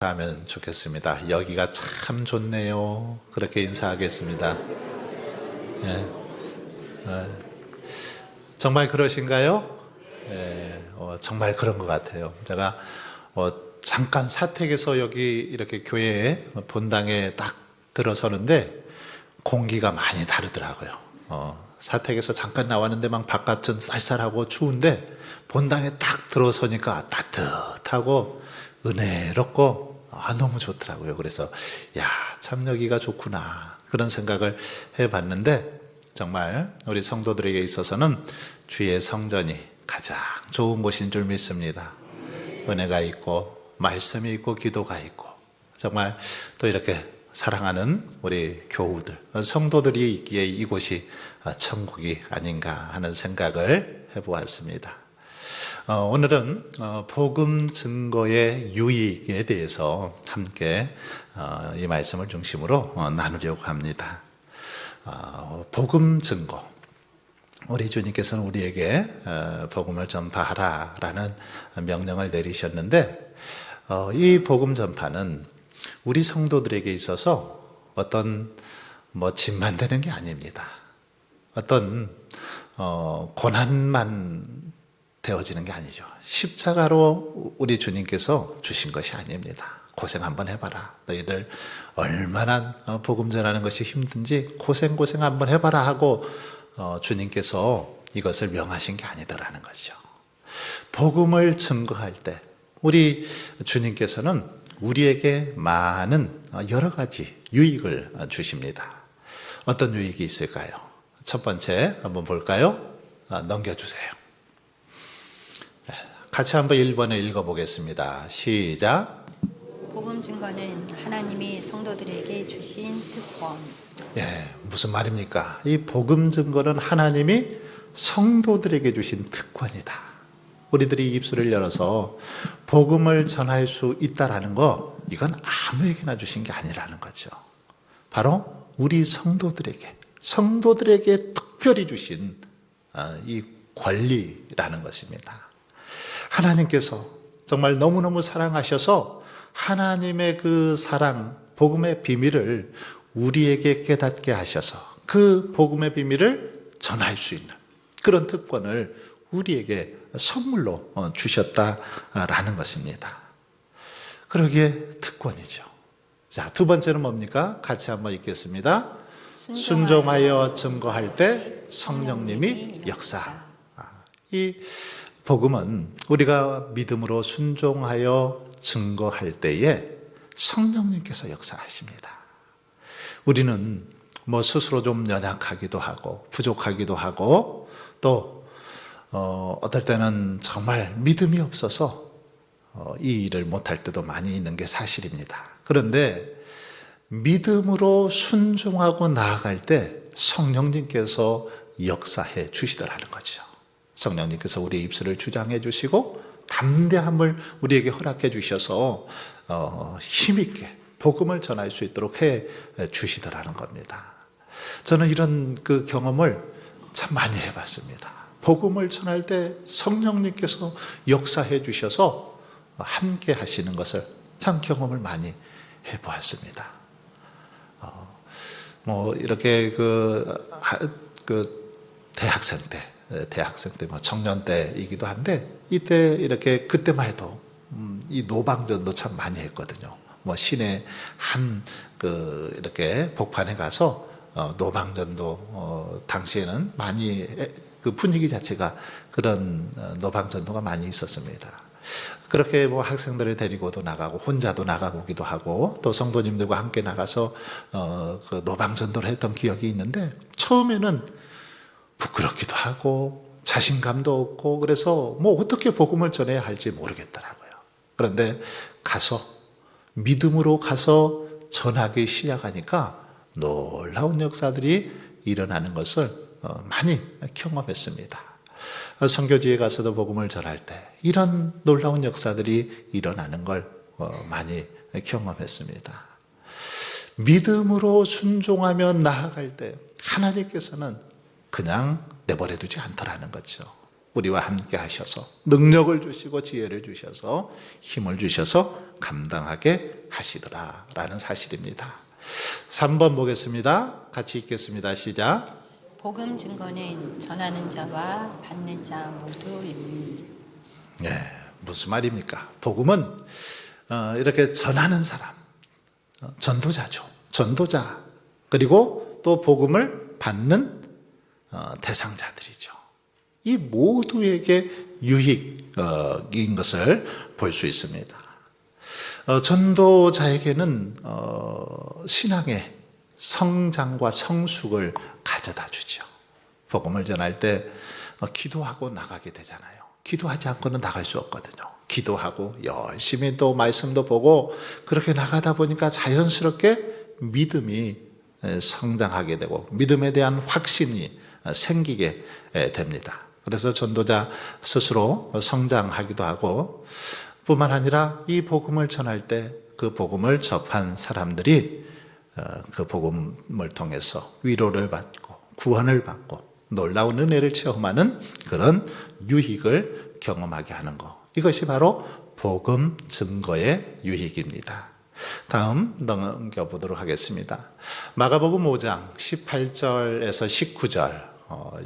하면 좋겠습니다. 여기가 참 좋네요. 그렇게 인사하겠습니다. 예. 정말 그러신가요? 예, 정말 그런 것 같아요. 제가 잠깐 사택에서 여기 이렇게 교회에 본당에 딱 들어서는데 공기가 많이 다르더라고요. 사택에서 잠깐 나왔는데 막 바깥은 쌀쌀하고 추운데 본당에 딱 들어서니까 따뜻하고 은혜롭고 너무 좋더라고요. 그래서 참 여기가 좋구나 그런 생각을 해봤는데 정말 우리 성도들에게 있어서는 주의 성전이 가장 좋은 곳인 줄 믿습니다. 은혜가 있고 말씀이 있고 기도가 있고 정말 또 이렇게 사랑하는 우리 교우들 성도들이 있기에 이곳이 천국이 아닌가 하는 생각을 해보았습니다. 오늘은 복음 증거의 유익에 대해서 함께 이 말씀을 중심으로 나누려고 합니다. 복음 증거, 우리 주님께서는 우리에게 복음을 전파하라라는 명령을 내리셨는데 이 복음 전파는 우리 성도들에게 있어서 어떤 짐만 되는 게 아닙니다. 어떤 고난만 되어지는 게 아니죠. 십자가로 우리 주님께서 주신 것이 아닙니다. 고생 한번 해봐라. 너희들 얼마나 복음 전하는 것이 힘든지 고생 한번 해봐라 하고 주님께서 이것을 명하신 게 아니더라는 거죠. 복음을 증거할 때 우리 주님께서는 우리에게 많은 여러 가지 유익을 주십니다. 어떤 유익이 있을까요? 첫 번째 한번 볼까요? 넘겨주세요. 같이 한번 1번을 읽어보겠습니다. 시작. 복음 증거는 하나님이 성도들에게 주신 특권. 무슨 말입니까? 이 복음 증거는 하나님이 성도들에게 주신 특권이다. 우리들이 입술을 열어서 복음을 전할 수 있다라는 거, 이건 아무에게나 주신 게 아니라는 거죠. 바로 우리 성도들에게 특별히 주신 이 권리라는 것입니다. 하나님께서 정말 너무너무 사랑하셔서 하나님의 그 사랑, 복음의 비밀을 우리에게 깨닫게 하셔서 그 복음의 비밀을 전할 수 있는 그런 특권을 우리에게 선물로 주셨다라는 것입니다. 그러기에 특권이죠. 자, 두 번째는 뭡니까? 같이 한번 읽겠습니다. 순종하여 증거할 때 성령님이 역사. 이 복음은 우리가 믿음으로 순종하여 증거할 때에 성령님께서 역사하십니다. 우리는 스스로 좀 연약하기도 하고 부족하기도 하고 또 어떨 때는 정말 믿음이 없어서 이 일을 못할 때도 많이 있는 게 사실입니다. 그런데 믿음으로 순종하고 나아갈 때 성령님께서 역사해 주시더라는 거죠. 성령님께서 우리의 입술을 주장해 주시고 담대함을 우리에게 허락해 주셔서 힘있게 복음을 전할 수 있도록 해 주시더라는 겁니다. 저는 이런 그 경험을 참 많이 해봤습니다. 복음을 전할 때 성령님께서 역사해 주셔서 함께 하시는 것을 참 경험을 많이 해보았습니다. 이렇게 대학생 때 청년 때이기도 한데 이때 이렇게 그때만 해도 이 노방전도 참 많이 했거든요. 시내 이렇게 복판에 가서 노방전도 당시에는 많이 그 분위기 자체가 그런 노방전도가 많이 있었습니다. 그렇게 학생들을 데리고도 나가고 혼자도 나가보기도 하고 또 성도님들과 함께 나가서 그 노방전도를 했던 기억이 있는데 처음에는 부끄럽기도 하고 자신감도 없고 그래서 어떻게 복음을 전해야 할지 모르겠더라고요. 그런데 믿음으로 가서 전하기 시작하니까 놀라운 역사들이 일어나는 것을 많이 경험했습니다. 선교지에 가서도 복음을 전할 때 이런 놀라운 역사들이 일어나는 걸 많이 경험했습니다. 믿음으로 순종하며 나아갈 때 하나님께서는 그냥 내버려 두지 않더라는 거죠. 우리와 함께 하셔서 능력을 주시고 지혜를 주셔서 힘을 주셔서 감당하게 하시더라라는 사실입니다. 3번 보겠습니다. 같이 읽겠습니다. 시작. 복음 증거는 전하는 자와 받는 자 모두이니. 예, 무슨 말입니까? 복음은 이렇게 전하는 사람, 전도자죠. 전도자, 그리고 또 복음을 받는 대상자들이죠. 이 모두에게 유익인 것을 볼 수 있습니다. 전도자에게는 신앙의 성장과 성숙을 가져다 주죠. 복음을 전할 때 기도하고 나가게 되잖아요. 기도하지 않고는 나갈 수 없거든요. 기도하고 열심히 또 말씀도 보고 그렇게 나가다 보니까 자연스럽게 믿음이 성장하게 되고 믿음에 대한 확신이 생기게 됩니다. 그래서 전도자 스스로 성장하기도 하고 뿐만 아니라 이 복음을 전할 때 그 복음을 접한 사람들이 그 복음을 통해서 위로를 받고 구원을 받고 놀라운 은혜를 체험하는 그런 유익을 경험하게 하는 것. 이것이 바로 복음 증거의 유익입니다. 다음 넘겨보도록 하겠습니다. 마가복음 5장 18절에서 19절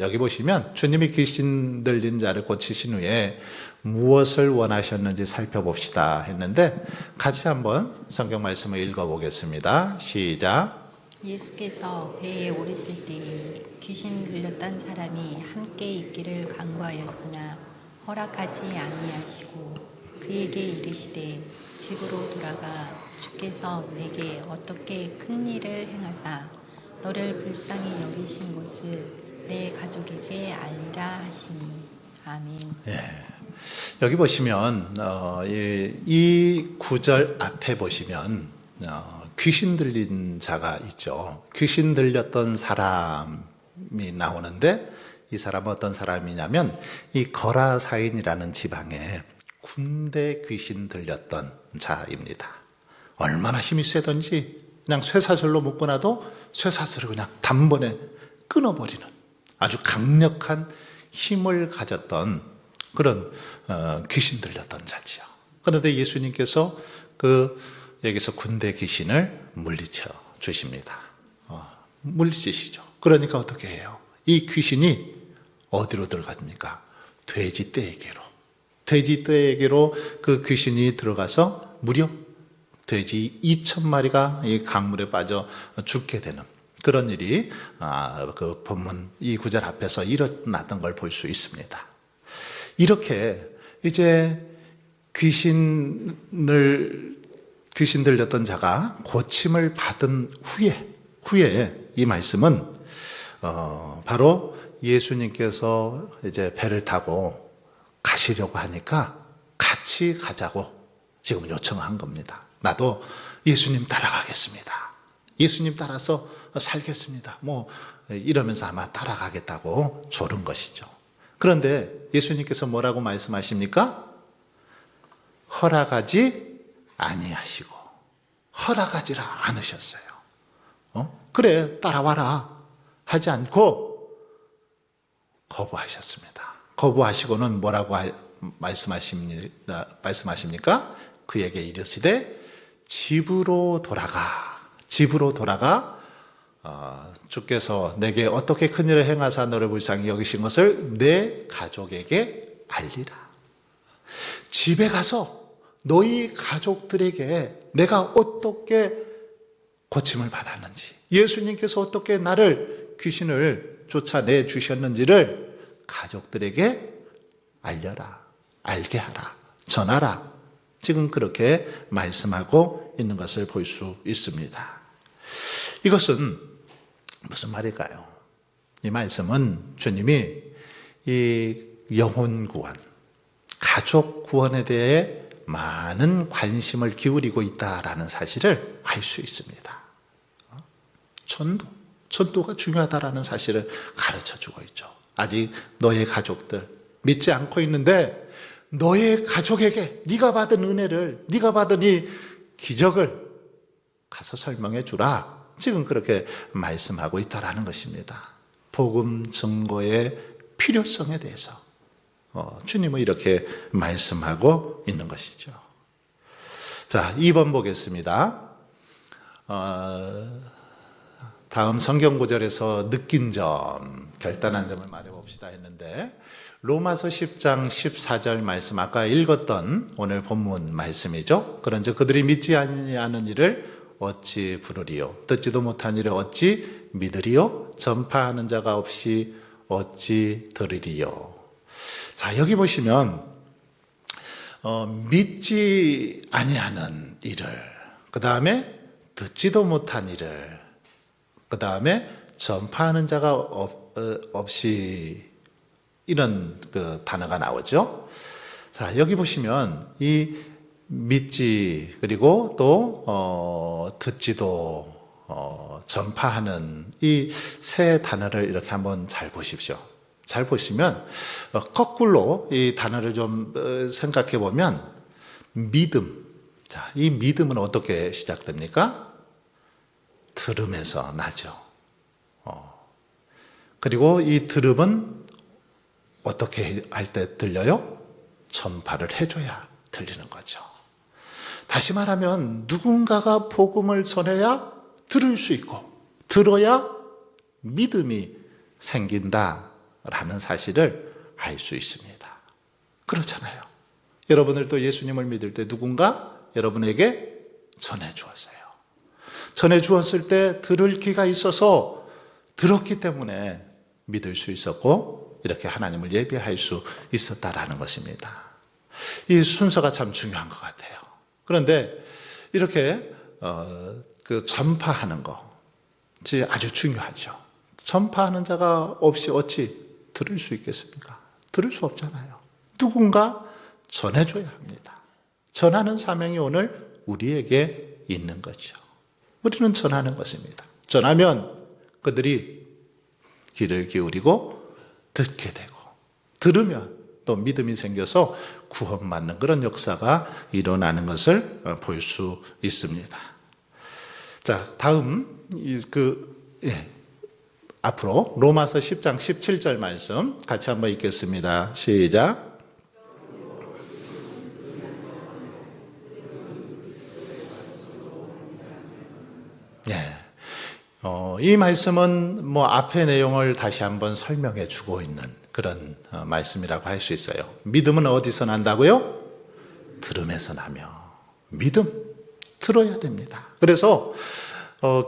여기 보시면 주님이 귀신 들린 자를 고치신 후에 무엇을 원하셨는지 살펴봅시다 했는데 같이 한번 성경 말씀을 읽어보겠습니다. 시작. 예수께서 배에 오르실 때에 귀신 들렸던 사람이 함께 있기를 간구하였으나 허락하지 아니하시고 그에게 이르시되 집으로 돌아가 주께서 내게 어떻게 큰 일을 행하사 너를 불쌍히 여기신 것을 내 가족에게 알리라 하시니. 아멘. 예. 여기 보시면 이 구절 앞에 보시면 귀신 들린 자가 있죠. 귀신 들렸던 사람이 나오는데 이 사람은 어떤 사람이냐면 이 거라사인이라는 지방에 군대 귀신 들렸던 자입니다. 얼마나 힘이 세던지 그냥 쇠사슬로 묶어놔도 쇠사슬을 그냥 단번에 끊어버리는 아주 강력한 힘을 가졌던 그런 귀신 들렸던 자지요. 그런데 예수님께서 여기서 군대 귀신을 물리쳐 주십니다. 물리치시죠. 그러니까 어떻게 해요? 이 귀신이 어디로 들어갑니까? 돼지떼에게로. 돼지떼에게로 그 귀신이 들어가서 무려 돼지 2,000마리가 이 강물에 빠져 죽게 되는 그런 일이 그 본문 이 구절 앞에서 일어났던 걸 볼 수 있습니다. 이렇게 이제 귀신 들렸던 자가 고침을 받은 후에 이 말씀은 바로 예수님께서 이제 배를 타고 가시려고 하니까 같이 가자고 지금 요청한 겁니다. 나도 예수님 따라가겠습니다. 예수님 따라서 살겠습니다. 이러면서 아마 따라가겠다고 조른 것이죠. 그런데 예수님께서 뭐라고 말씀하십니까? 허락하지 아니하시고 허락하지를 않으셨어요. 그래 따라와라 하지 않고 거부하셨습니다. 거부하시고는 뭐라고 말씀하십니까? 그에게 이르시되 집으로 돌아가 주께서 내게 어떻게 큰 일을 행하사 너를 불쌍히 여기신 것을 내 가족에게 알리라. 집에 가서 너희 가족들에게 내가 어떻게 고침을 받았는지, 예수님께서 어떻게 나를 귀신을 쫓아내 주셨는지를 가족들에게 알려라, 알게 하라, 전하라. 지금 그렇게 말씀하고 있는 것을 볼 수 있습니다. 이것은 무슨 말일까요? 이 말씀은 주님이 이 영혼 구원, 가족 구원에 대해 많은 관심을 기울이고 있다라는 사실을 알 수 있습니다. 전도가 중요하다라는 사실을 가르쳐 주고 있죠. 아직 너의 가족들 믿지 않고 있는데 너의 가족에게 네가 받은 은혜를, 네가 받은 이 기적을 가서 설명해 주라. 지금 그렇게 말씀하고 있다라는 것입니다. 복음 증거의 필요성에 대해서 주님은 이렇게 말씀하고 있는 것이죠. 자, 2번 보겠습니다. 다음 성경 구절에서 느낀 점, 결단한 점을 말해봅시다 했는데, 로마서 10장 14절 말씀, 아까 읽었던 오늘 본문 말씀이죠. 그런즉 그들이 믿지 아니하는 일을 어찌 부르리요? 듣지도 못한 일을 어찌 믿으리요? 전파하는 자가 없이 어찌 들으리요? 자, 여기 보시면 믿지 아니하는 일을, 그 다음에 듣지도 못한 일을, 그 다음에 전파하는 자가 없이, 이런 그 단어가 나오죠. 자, 여기 보시면 이 믿지, 그리고 또 듣지도, 전파하는 이 세 단어를 이렇게 한번 잘 보십시오. 잘 보시면 거꾸로 이 단어를 좀 생각해 보면 믿음. 자, 이 믿음은 어떻게 시작됩니까? 들음에서 나죠. 그리고 이 들음은 어떻게 할 때 들려요? 전파를 해줘야 들리는 거죠. 다시 말하면 누군가가 복음을 전해야 들을 수 있고, 들어야 믿음이 생긴다라는 사실을 알 수 있습니다. 그렇잖아요. 여러분들도 예수님을 믿을 때 누군가 여러분에게 전해주었어요. 전해주었을 때 들을 귀가 있어서 들었기 때문에 믿을 수 있었고, 이렇게 하나님을 예배할 수 있었다라는 것입니다. 이 순서가 참 중요한 것 같아요. 그런데 이렇게 그 전파하는 것이 아주 중요하죠. 전파하는 자가 없이 어찌 들을 수 있겠습니까? 들을 수 없잖아요. 누군가 전해줘야 합니다. 전하는 사명이 오늘 우리에게 있는 거죠. 우리는 전하는 것입니다. 전하면 그들이 귀를 기울이고 듣게 되고, 들으면 또 믿음이 생겨서 구원받는 그런 역사가 일어나는 것을 볼 수 있습니다. 자, 다음 앞으로 로마서 10장 17절 말씀 같이 한번 읽겠습니다. 시작. 이 말씀은 뭐 앞의 내용을 다시 한번 설명해 주고 있는 그런 말씀이라고 할 수 있어요. 믿음은 어디서 난다고요? 들음에서 나며. 믿음, 들어야 됩니다. 그래서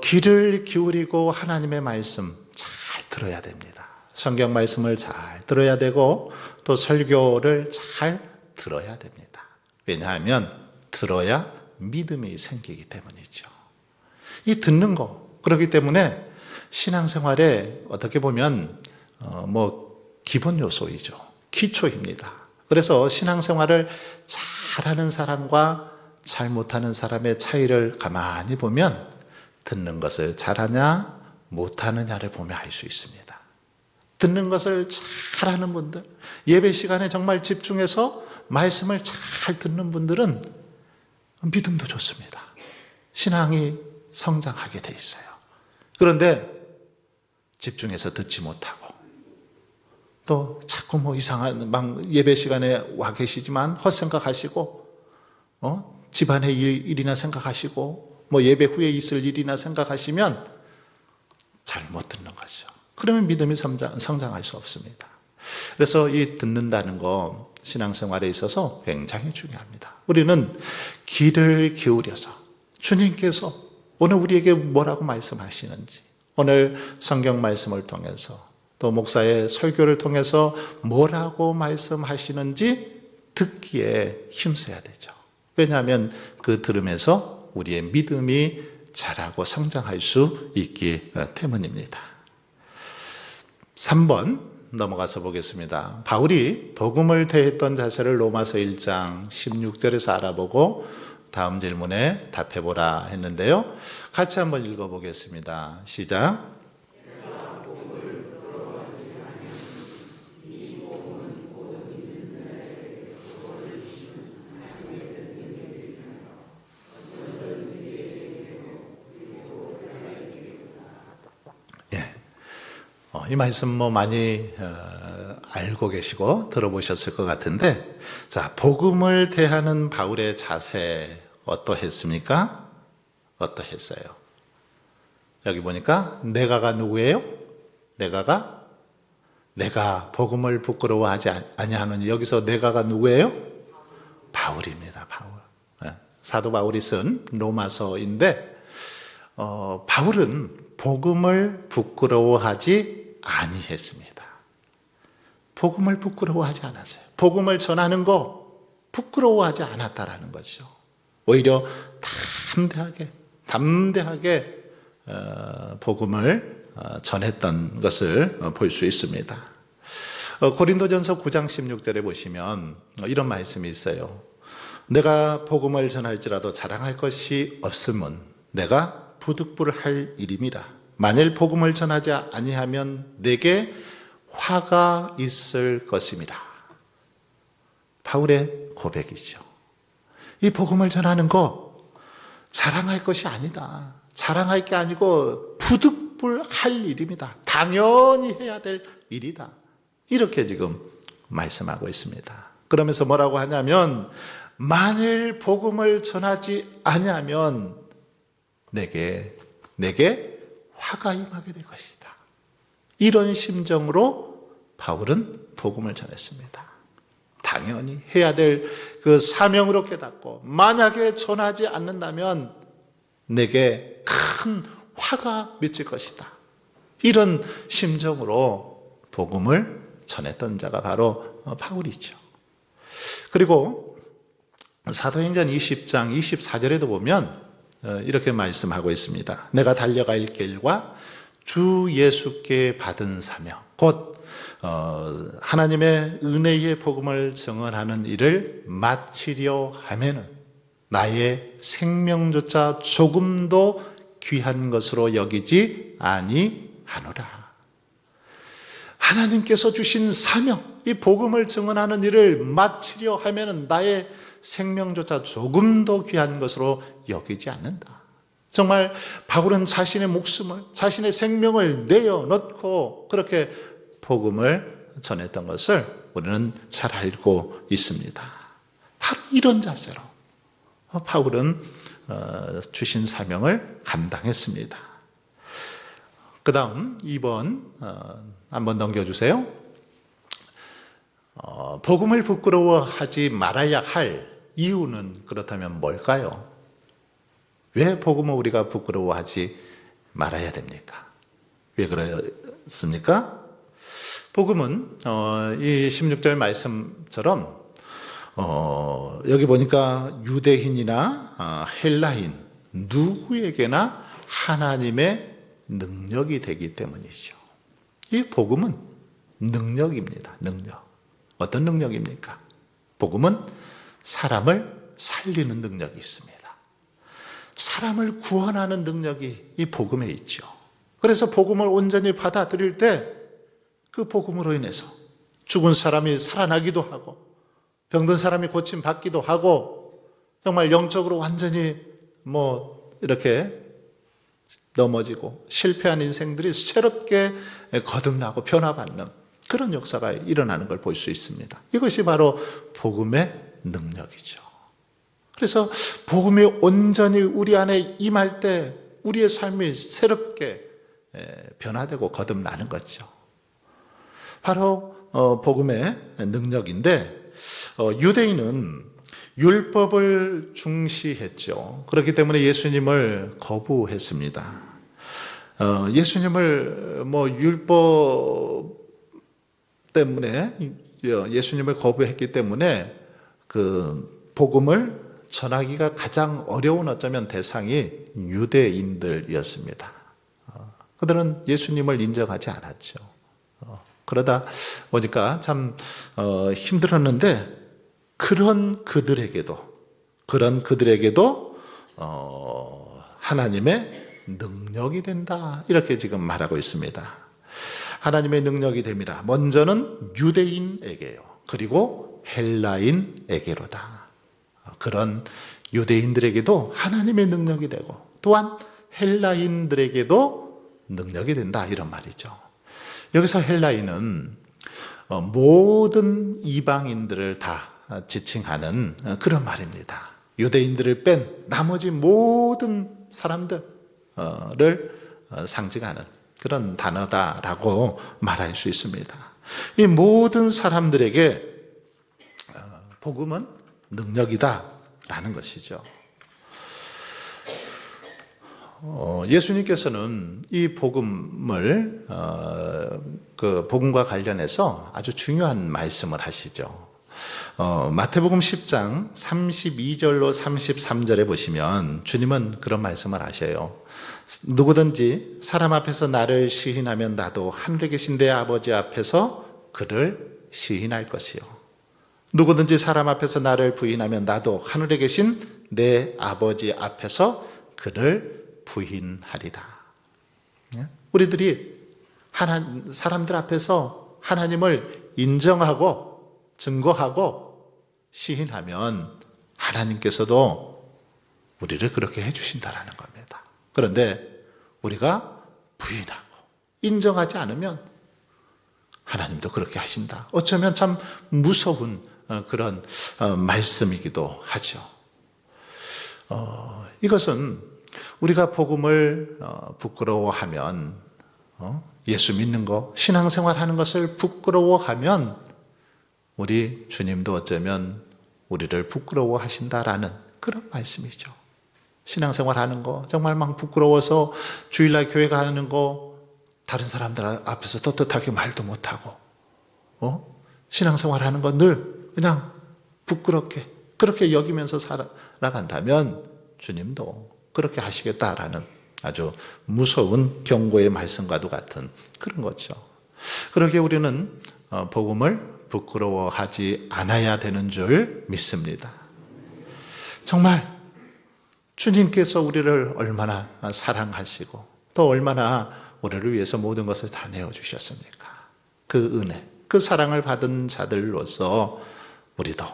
귀를 기울이고 하나님의 말씀 잘 들어야 됩니다. 성경 말씀을 잘 들어야 되고, 또 설교를 잘 들어야 됩니다. 왜냐하면 들어야 믿음이 생기기 때문이죠. 이 듣는 거, 그렇기 때문에 신앙생활에 어떻게 보면 기본 요소이죠. 기초입니다. 그래서 신앙생활을 잘하는 사람과 잘 못하는 사람의 차이를 가만히 보면 듣는 것을 잘하냐 못하느냐를 보면 알 수 있습니다. 듣는 것을 잘하는 분들, 예배 시간에 정말 집중해서 말씀을 잘 듣는 분들은 믿음도 좋습니다. 신앙이 성장하게 돼 있어요. 그런데 집중해서 듣지 못하고, 또 자꾸 이상한 예배 시간에 와 계시지만 헛생각하시고, 집안의 일이나 생각하시고, 예배 후에 있을 일이나 생각하시면 잘 못 듣는 거죠. 그러면 믿음이 성장할 수 없습니다. 그래서 이 듣는다는 거 신앙생활에 있어서 굉장히 중요합니다. 우리는 귀를 기울여서 주님께서 오늘 우리에게 뭐라고 말씀하시는지, 오늘 성경 말씀을 통해서 또 목사의 설교를 통해서 뭐라고 말씀하시는지 듣기에 힘써야 되죠. 왜냐하면 그 들음에서 우리의 믿음이 자라고 성장할 수 있기 때문입니다. 3번 넘어가서 보겠습니다. 바울이 복음을 대했던 자세를 로마서 1장 16절에서 알아보고 다음 질문에 답해보라 했는데요. 같이 한번 읽어보겠습니다. 시작. 이 말씀 많이 알고 계시고 들어보셨을 것 같은데, 자, 복음을 대하는 바울의 자세 어떠했습니까? 어떠했어요? 여기 보니까 내가가 누구예요? 내가 복음을 부끄러워하지 아니하느니, 여기서 내가가 누구예요? 바울입니다. 바울. 사도 바울이 쓴 로마서인데, 바울은 복음을 부끄러워하지 아니했습니다. 복음을 부끄러워하지 않았어요. 복음을 전하는 거 부끄러워하지 않았다라는 거죠. 오히려 담대하게 복음을 전했던 것을 볼 수 있습니다. 고린도전서 9장 16절에 보시면 이런 말씀이 있어요. 내가 복음을 전할지라도 자랑할 것이 없음은 내가 부득불할 일임이라. 만일 복음을 전하지 아니하면 내게 화가 있을 것임이라. 바울의 고백이죠. 이 복음을 전하는 거 자랑할 것이 아니다. 자랑할 게 아니고 부득불할 일입니다. 당연히 해야 될 일이다. 이렇게 지금 말씀하고 있습니다. 그러면서 뭐라고 하냐면, 만일 복음을 전하지 아니하면 내게 화가 임하게 될 것이다. 이런 심정으로 바울은 복음을 전했습니다. 당연히 해야 될 그 사명으로 깨닫고, 만약에 전하지 않는다면 내게 큰 화가 미칠 것이다. 이런 심정으로 복음을 전했던 자가 바로 바울이죠. 그리고 사도행전 20장 24절에도 보면 이렇게 말씀하고 있습니다. 내가 달려갈 길과 주 예수께 받은 사명, 곧 하나님의 은혜의 복음을 증언하는 일을 마치려 하면은 나의 생명조차 조금도 귀한 것으로 여기지 아니하노라. 하나님께서 주신 사명, 이 복음을 증언하는 일을 마치려 하면은 나의 생명조차 조금도 귀한 것으로 여기지 않는다. 정말 바울은 자신의 목숨을, 자신의 생명을 내어놓고 그렇게 복음을 전했던 것을 우리는 잘 알고 있습니다. 바로 이런 자세로 바울은 주신 사명을 감당했습니다. 그 다음 2번 한번 넘겨주세요. 복음을 부끄러워하지 말아야 할 이유는 그렇다면 뭘까요? 왜 복음을 우리가 부끄러워하지 말아야 됩니까? 왜 그렇습니까? 복음은 이 16절 말씀처럼 여기 보니까 유대인이나 헬라인 누구에게나 하나님의 능력이 되기 때문이죠. 이 복음은 능력입니다. 능력. 어떤 능력입니까? 복음은 사람을 살리는 능력이 있습니다. 사람을 구원하는 능력이 이 복음에 있죠. 그래서 복음을 온전히 받아들일 때 그 복음으로 인해서 죽은 사람이 살아나기도 하고, 병든 사람이 고침받기도 하고, 정말 영적으로 완전히 이렇게 넘어지고 실패한 인생들이 새롭게 거듭나고 변화받는 그런 역사가 일어나는 걸 볼 수 있습니다. 이것이 바로 복음의 능력이죠. 그래서 복음이 온전히 우리 안에 임할 때 우리의 삶이 새롭게 변화되고 거듭나는 거죠. 바로 복음의 능력인데, 유대인은 율법을 중시했죠. 그렇기 때문에 예수님을 거부했습니다. 예수님을 율법 때문에 예수님을 거부했기 때문에 그 복음을 전하기가 가장 어려운 어쩌면 대상이 유대인들이었습니다. 그들은 예수님을 인정하지 않았죠. 그러다 보니까 참 힘들었는데, 그런 그들에게도 하나님의 능력이 된다, 이렇게 지금 말하고 있습니다. 하나님의 능력이 됨이라. 먼저는 유대인에게요, 그리고 헬라인에게로다. 그런 유대인들에게도 하나님의 능력이 되고, 또한 헬라인들에게도 능력이 된다, 이런 말이죠. 여기서 헬라인은 모든 이방인들을 다 지칭하는 그런 말입니다. 유대인들을 뺀 나머지 모든 사람들을 상징하는 그런 단어다라고 말할 수 있습니다. 이 모든 사람들에게 복음은 능력이다라는 것이죠. 예수님께서는 이 복음을 그 복음과 관련해서 아주 중요한 말씀을 하시죠. 마태복음 10장 32절로 33절에 보시면 주님은 그런 말씀을 하셔요. 누구든지 사람 앞에서 나를 시인하면 나도 하늘에 계신 내 아버지 앞에서 그를 시인할 것이요. 누구든지 사람 앞에서 나를 부인하면 나도 하늘에 계신 내 아버지 앞에서 그를 부인하리라. 우리들이 사람들 앞에서 하나님을 인정하고 증거하고 시인하면 하나님께서도 우리를 그렇게 해주신다라는 겁니다. 그런데 우리가 부인하고 인정하지 않으면 하나님도 그렇게 하신다. 어쩌면 참 무서운 그런 말씀이기도 하죠. 이것은 우리가 복음을 부끄러워하면 예수 믿는 거, 신앙생활 하는 것을 부끄러워하면 우리 주님도 어쩌면 우리를 부끄러워하신다라는 그런 말씀이죠. 신앙생활 하는 거 정말 막 부끄러워서 주일날 교회 가는 거 다른 사람들 앞에서 떳떳하게 말도 못하고 신앙생활 하는 거 늘 그냥 부끄럽게 그렇게 여기면서 살아간다면 주님도 그렇게 하시겠다라는 아주 무서운 경고의 말씀과도 같은 그런 거죠. 그러기에 우리는 복음을 부끄러워하지 않아야 되는 줄 믿습니다. 정말 주님께서 우리를 얼마나 사랑하시고 또 얼마나 우리를 위해서 모든 것을 다 내어주셨습니까? 그 은혜, 그 사랑을 받은 자들로서 우리도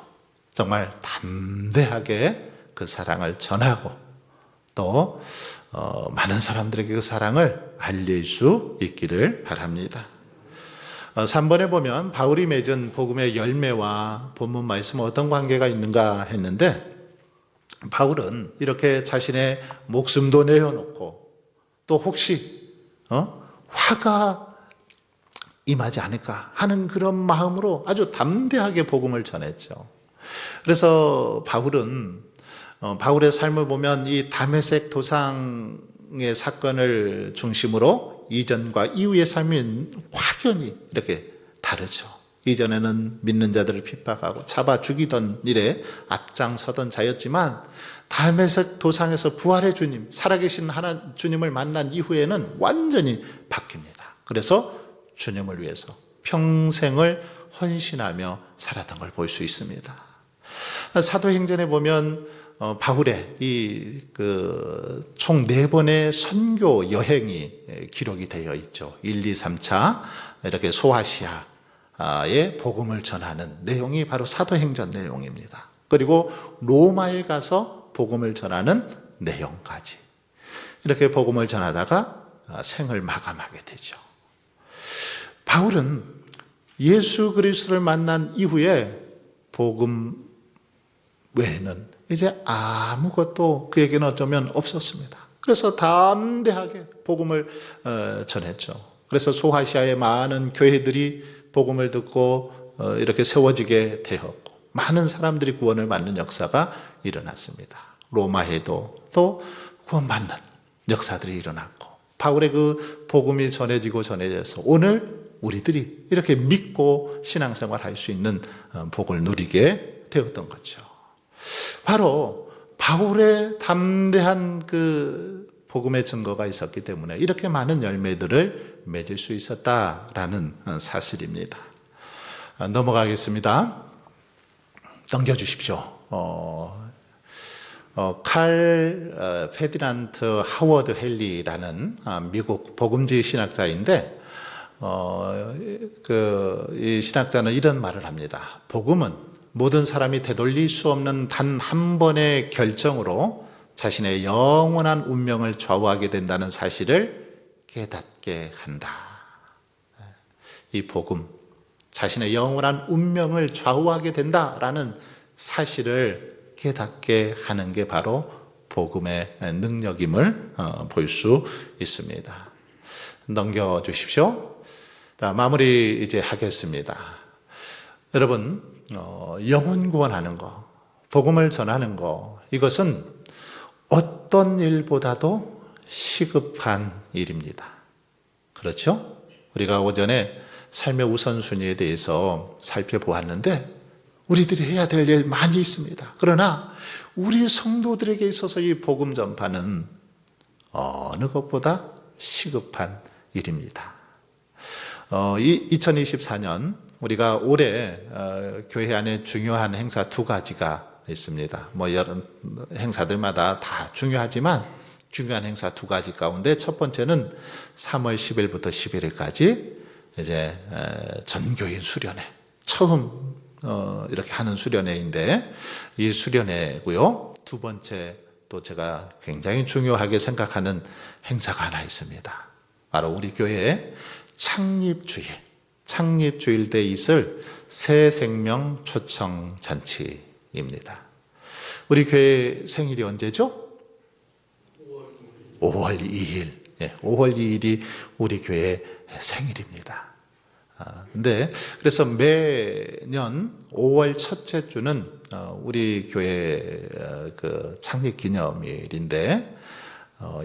정말 담대하게 그 사랑을 전하고 또 많은 사람들에게 그 사랑을 알릴 수 있기를 바랍니다. 3번에 보면 바울이 맺은 복음의 열매와 본문 말씀은 어떤 관계가 있는가 했는데 바울은 이렇게 자신의 목숨도 내어놓고 또 혹시 화가 임하지 않을까 하는 그런 마음으로 아주 담대하게 복음을 전했죠. 그래서 바울의 삶을 보면 이 다메섹 도상의 사건을 중심으로 이전과 이후의 삶이 확연히 이렇게 다르죠. 이전에는 믿는 자들을 핍박하고 잡아 죽이던 일에 앞장서던 자였지만 다메섹 도상에서 부활의 주님, 살아계신 주님을 만난 이후에는 완전히 바뀝니다. 그래서 주님을 위해서 평생을 헌신하며 살았던 걸 볼 수 있습니다. 사도행전에 보면 바울의 총 4번의 선교 여행이 기록이 되어 있죠. 1, 2, 3차 이렇게 소아시아에 복음을 전하는 내용이 바로 사도행전 내용입니다. 그리고 로마에 가서 복음을 전하는 내용까지 이렇게 복음을 전하다가 생을 마감하게 되죠. 바울은 예수 그리스도를 만난 이후에 복음 외에는 이제 아무것도 그에게는 어쩌면 없었습니다. 그래서 담대하게 복음을 전했죠. 그래서 소아시아의 많은 교회들이 복음을 듣고 이렇게 세워지게 되었고 많은 사람들이 구원을 받는 역사가 일어났습니다. 로마에도 또 구원받는 역사들이 일어났고 바울의 그 복음이 전해져서 오늘 우리들이 이렇게 믿고 신앙생활 할 수 있는 복을 누리게 되었던 거죠. 바로 바울의 담대한 그 복음의 증거가 있었기 때문에 이렇게 많은 열매들을 맺을 수 있었다라는 사실입니다. 넘어가겠습니다. 넘겨주십시오. 칼 페디난트 하워드 헨리라는 미국 복음주의 신학자인데 이 신학자는 이런 말을 합니다. 복음은 모든 사람이 되돌릴 수 없는 단 한 번의 결정으로 자신의 영원한 운명을 좌우하게 된다는 사실을 깨닫게 한다. 이 복음 자신의 영원한 운명을 좌우하게 된다라는 사실을 깨닫게 하는 게 바로 복음의 능력임을 볼 수 있습니다. 넘겨주십시오. 자, 마무리 이제 하겠습니다. 여러분, 영혼 구원하는 거, 복음을 전하는 거, 이것은 어떤 일보다도 시급한 일입니다. 그렇죠? 우리가 오전에 삶의 우선순위에 대해서 살펴보았는데 우리들이 해야 될 일 많이 있습니다. 그러나 우리 성도들에게 있어서 이 복음 전파는 어느 것보다 시급한 일입니다. 2024년 우리가 올해 교회 안에 중요한 행사 2가지가 있습니다. 여러 행사들마다 다 중요하지만 중요한 행사 2가지 가운데 첫 번째는 3월 10일부터 11일까지 이제 전교인 수련회, 처음 이렇게 하는 수련회인데 이 수련회고요. 두 번째 또 제가 굉장히 중요하게 생각하는 행사가 하나 있습니다. 바로 우리 교회의 창립주일 때 있을 새 생명 초청 잔치입니다. 우리 교회 생일이 언제죠? 5월 2일. 5월 2일이 우리 교회의 생일입니다. 그래서 매년 5월 첫째 주는 우리 교회 그 창립 기념일인데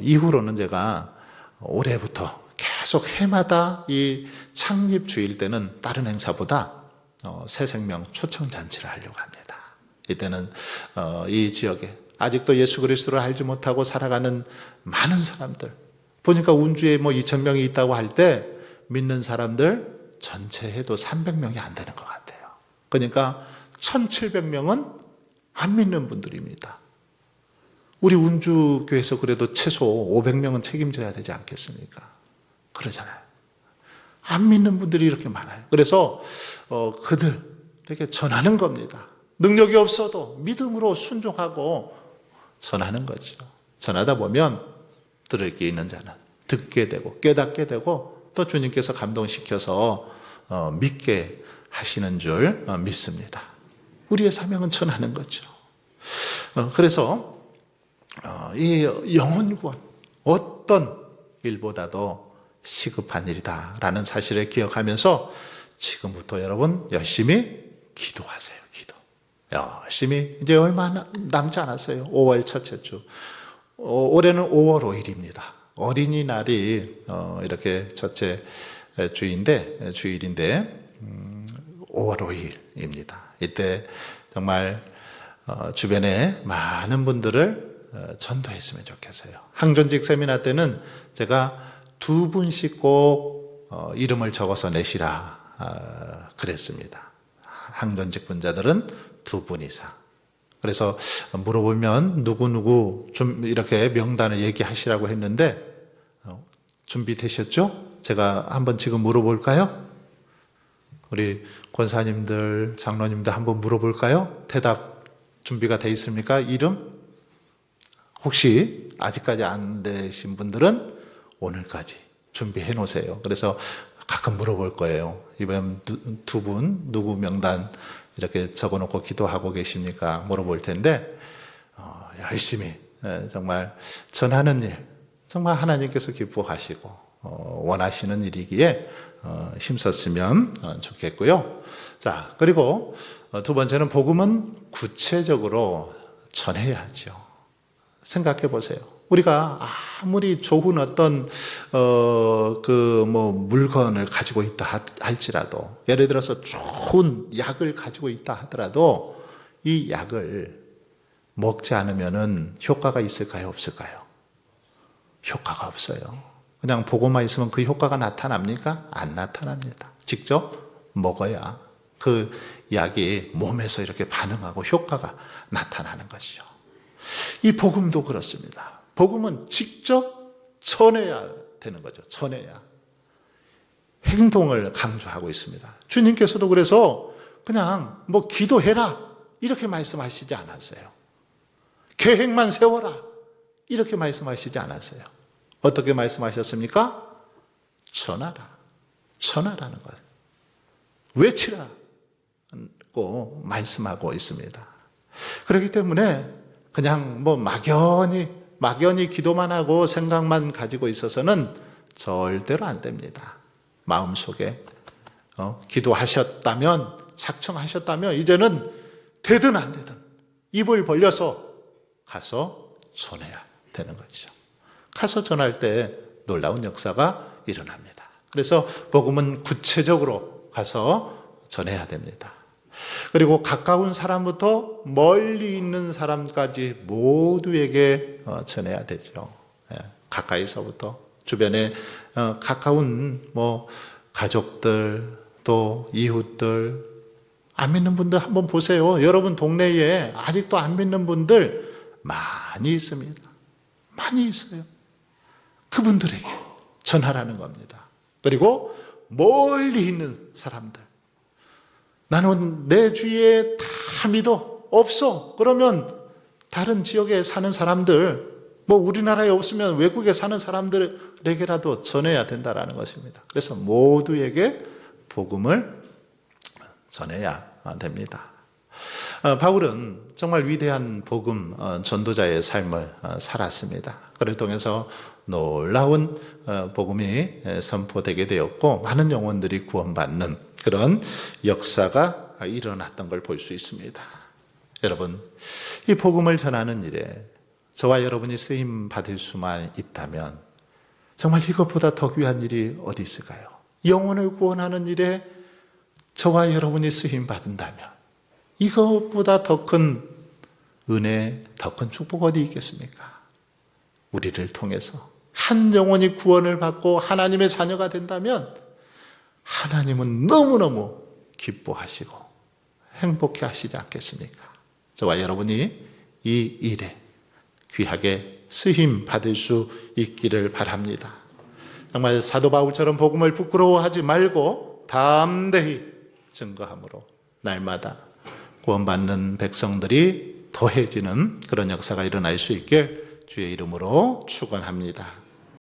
이후로는 제가 올해부터 계속 해마다 이 창립 주일 때는 다른 행사보다 새 생명 초청 잔치를 하려고 합니다. 이때는 이 지역에 아직도 예수 그리스도를 알지 못하고 살아가는 많은 사람들, 보니까 운주에 2,000명이 있다고 할 때 믿는 사람들 전체 해도 300명이 안 되는 것 같아요. 그러니까 1,700명은 안 믿는 분들입니다. 우리 운주교회에서 그래도 최소 500명은 책임져야 되지 않겠습니까? 그러잖아요. 안 믿는 분들이 이렇게 많아요. 그래서 그들 이렇게 전하는 겁니다. 능력이 없어도 믿음으로 순종하고 전하는 거죠. 전하다 보면 들을 게 있는 자는 듣게 되고 깨닫게 되고 또 주님께서 감동시켜서 믿게 하시는 줄 믿습니다. 우리의 사명은 전하는 거죠. 그래서 이 영혼 구원, 어떤 일보다도 시급한 일이다라는 사실을 기억하면서 지금부터 여러분 열심히 기도하세요. 기도. 열심히 이제 얼마 남지 않았어요. 5월 첫째 주. 올해는 5월 5일입니다. 어린이날이 이렇게 첫째 주일인데 5월 5일입니다. 이때 정말 주변에 많은 분들을 전도했으면 좋겠어요. 항전직 세미나 때는 제가 2분씩 꼭 이름을 적어서 내시라 그랬습니다. 항전직 분자들은 2분 이상. 그래서 물어보면 누구 좀 이렇게 명단을 얘기하시라고 했는데 준비되셨죠? 제가 한번 지금 물어볼까요? 우리 권사님들, 장로님들 한번 물어볼까요? 대답 준비가 돼 있습니까? 이름? 혹시 아직까지 안 되신 분들은 오늘까지 준비해 놓으세요. 그래서 가끔 물어볼 거예요. 이번 2분 누구 명단 이렇게 적어놓고 기도하고 계십니까? 물어볼 텐데 열심히 정말 전하는 일, 정말 하나님께서 기뻐하시고 원하시는 일이기에 힘썼으면 좋겠고요. 자, 그리고 두 번째는 복음은 구체적으로 전해야죠. 생각해 보세요. 우리가 아무리 좋은 어떤 물건을 가지고 있다 할지라도, 예를 들어서 좋은 약을 가지고 있다 하더라도 이 약을 먹지 않으면은 효과가 있을까요, 없을까요? 효과가 없어요. 그냥 보고만 있으면 그 효과가 나타납니까? 안 나타납니다. 직접 먹어야 그 약이 몸에서 이렇게 반응하고 효과가 나타나는 것이죠. 이 복음도 그렇습니다. 복음은 직접 전해야 되는 거죠. 전해야. 행동을 강조하고 있습니다. 주님께서도 그래서 그냥 기도해라 이렇게 말씀하시지 않았어요. 계획만 세워라 이렇게 말씀하시지 않았어요. 어떻게 말씀하셨습니까? 전하라. 전하라는 거예요. 외치라고 말씀하고 있습니다. 그렇기 때문에 그냥 뭐 막연히 기도만 하고 생각만 가지고 있어서는 절대로 안 됩니다. 마음속에 기도하셨다면, 작정하셨다면 이제는 되든 안 되든 입을 벌려서 가서 전해야 되는 거죠. 가서 전할 때 놀라운 역사가 일어납니다. 그래서 복음은 구체적으로 가서 전해야 됩니다. 그리고 가까운 사람부터 멀리 있는 사람까지 모두에게 전해야 되죠. 가까이서부터 주변에 가까운 가족들 또 이웃들, 안 믿는 분들 한번 보세요. 여러분 동네에 아직도 안 믿는 분들 많이 있습니다. 많이 있어요. 그분들에게 전하라는 겁니다. 그리고 멀리 있는 사람들, 나는 내 주위에 다 믿어 없어. 그러면 다른 지역에 사는 사람들, 우리나라에 없으면 외국에 사는 사람들에게라도 전해야 된다라는 것입니다. 그래서 모두에게 복음을 전해야 됩니다. 바울은 정말 위대한 복음 전도자의 삶을 살았습니다. 그를 통해서 놀라운 복음이 선포되게 되었고 많은 영혼들이 구원받는 그런 역사가 일어났던 걸 볼 수 있습니다. 여러분, 이 복음을 전하는 일에 저와 여러분이 쓰임 받을 수만 있다면 정말 이것보다 더 귀한 일이 어디 있을까요? 영혼을 구원하는 일에 저와 여러분이 쓰임 받는다면 이것보다 더 큰 은혜, 더 큰 축복 어디 있겠습니까? 우리를 통해서 한 영혼이 구원을 받고 하나님의 자녀가 된다면 하나님은 너무너무 기뻐하시고 행복해 하시지 않겠습니까? 저와 여러분이 이 일에 귀하게 쓰임 받을 수 있기를 바랍니다. 정말 사도 바울처럼 복음을 부끄러워하지 말고 담대히 증거함으로 날마다 구원받는 백성들이 더해지는 그런 역사가 일어날 수 있길 주의 이름으로 축원합니다.